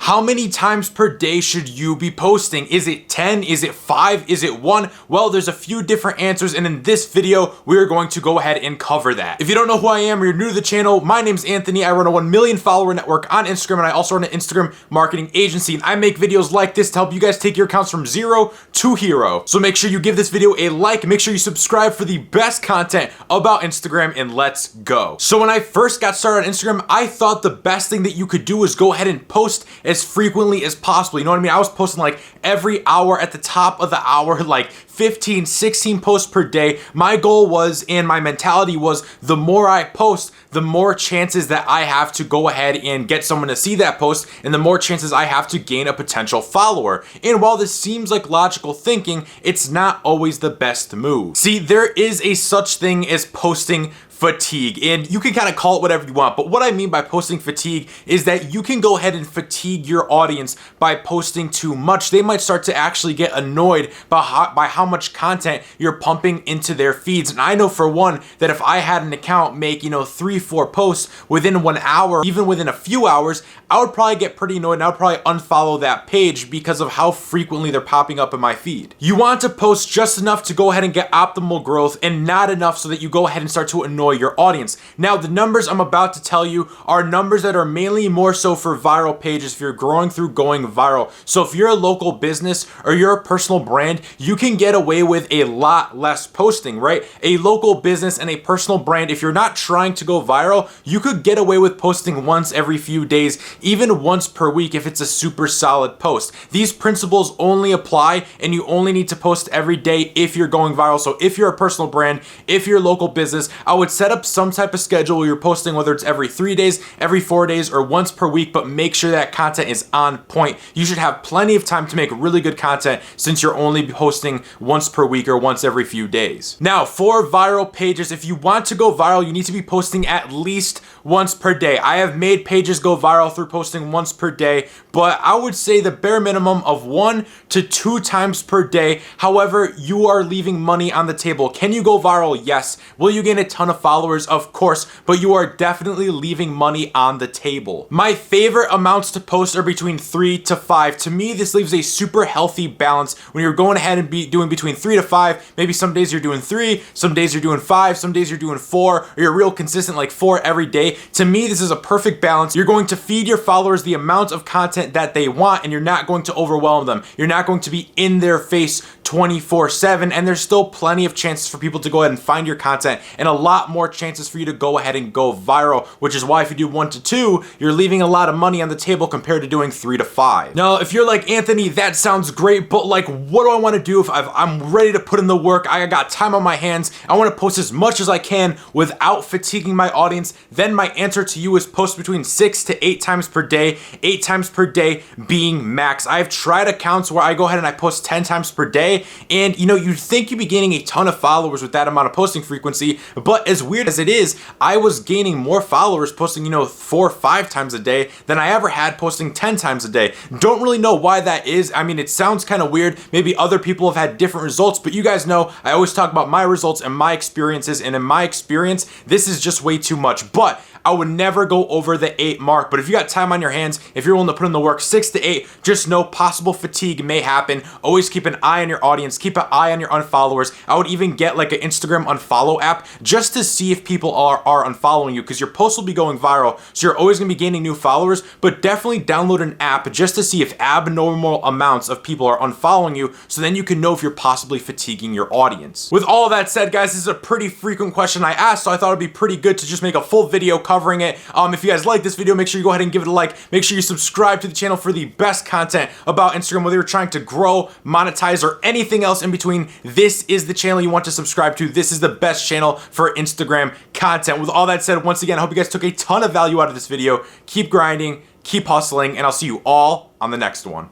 How many times per day should you be posting? Is it 10? Is it 5? Is it 1? Well, there's a few different answers, and in this video, we're going to go ahead and cover that. If you don't know who I am or you're new to the channel, my name's Anthony. I run a 1 million follower network on Instagram, and I also run an Instagram marketing agency, and I make videos like this to help you guys take your accounts from 0 to hero. So make sure you give this video a like, make sure you subscribe for the best content about Instagram, and let's go. So when I first got started on Instagram, I thought the best thing that you could do was go ahead and post as frequently as possible. You know what I mean? I was posting like every hour, at the top of the hour, like 15, 16 posts per day. My goal was, and my mentality was, the more I post, the more chances that I have to go ahead and get someone to see that post, and the more chances I have to gain a potential follower. And while this seems like logical thinking, it's not always the best move. See, there is a such thing as posting fatigue, and you can kind of call it whatever you want, but what I mean by posting fatigue is that you can go ahead and fatigue your audience by posting too much. They might start to actually get annoyed by how much content you're pumping into their feeds. And I know for one that if I had an account make 3-4 posts within 1 hour, even within a few hours, I would probably get pretty annoyed, and I would probably unfollow that page because of how frequently they're popping up in my feed. You want to post just enough to go ahead and get optimal growth, and not enough so that you go ahead and start to annoy your audience. Now, the numbers I'm about to tell you are numbers that are mainly more so for viral pages if you're growing through going viral. So if you're a local business or you're a personal brand, you can get away with a lot less posting, right? A local business and a personal brand, if you're not trying to go viral, you could get away with posting once every few days, even once per week if it's a super solid post. These principles only apply, and you only need to post every day if you're going viral. So if you're a personal brand, if you're a local business, I would set up some type of schedule where you're posting, whether it's every 3 days, every 4 days, or once per week, but make sure that content is on point. You should have plenty of time to make really good content since you're only posting once per week or once every few days. Now, for viral pages, if you want to go viral, you need to be posting at least once per day. I have made pages go viral through posting once per day, but I would say the bare minimum of 1 to 2 times per day. However, you are leaving money on the table. Can you go viral? Yes. Will you gain a ton of followers? Of course, but you are definitely leaving money on the table. My favorite amounts to post are between 3 to 5. To me, this leaves a super healthy balance when you're going ahead and doing between 3 to 5. Maybe some days you're doing 3, some days you're doing 5, some days you're doing 4, or you're real consistent like 4 every day. To me, this is a perfect balance. You're going to feed your followers the amount of content that they want, and you're not going to overwhelm them. You're not going to be in their face 24/7, and there's still plenty of chances for people to go ahead and find your content, and a lot more chances for you to go ahead and go viral, which is why if you do 1 to 2, you're leaving a lot of money on the table compared to doing 3 to 5. Now, if you're like, Anthony, that sounds great, but like, what do I want to do if I'm ready to put in the work? I got time on my hands. I want to post as much as I can without fatiguing my audience. Then my answer to you is post between 6 to 8 times per day, 8 times per day being max. I've tried accounts where I go ahead and I post 10 times per day, and you'd think you'd be gaining a ton of followers with that amount of posting frequency, but as weird as it is, I was gaining more followers posting 4 or 5 times a day than I ever had posting 10 times a day. Don't really know why that is. I mean, it sounds kind of weird. Maybe other people have had different results, but you guys know I always talk about my results and my experiences, and in my experience, this is just way too much. But I would never go over the 8 mark, but if you got time on your hands, if you're willing to put in the work, 6 to 8, just know possible fatigue may happen. Always keep an eye on your audience, keep an eye on your unfollowers. I would even get like an Instagram unfollow app just to see if people are unfollowing you, because your posts will be going viral, so you're always gonna be gaining new followers, but definitely download an app just to see if abnormal amounts of people are unfollowing you, so then you can know if you're possibly fatiguing your audience. With all of that said, guys, this is a pretty frequent question I asked, so I thought it'd be pretty good to just make a full video covering it. If you guys like this video, make sure you go ahead and give it a like. Make sure you subscribe to the channel for the best content about Instagram, whether you're trying to grow, monetize, or anything else in between. This is the channel you want to subscribe to. This is the best channel for Instagram content. With all that said, once again, I hope you guys took a ton of value out of this video. Keep grinding, keep hustling, and I'll see you all on the next one.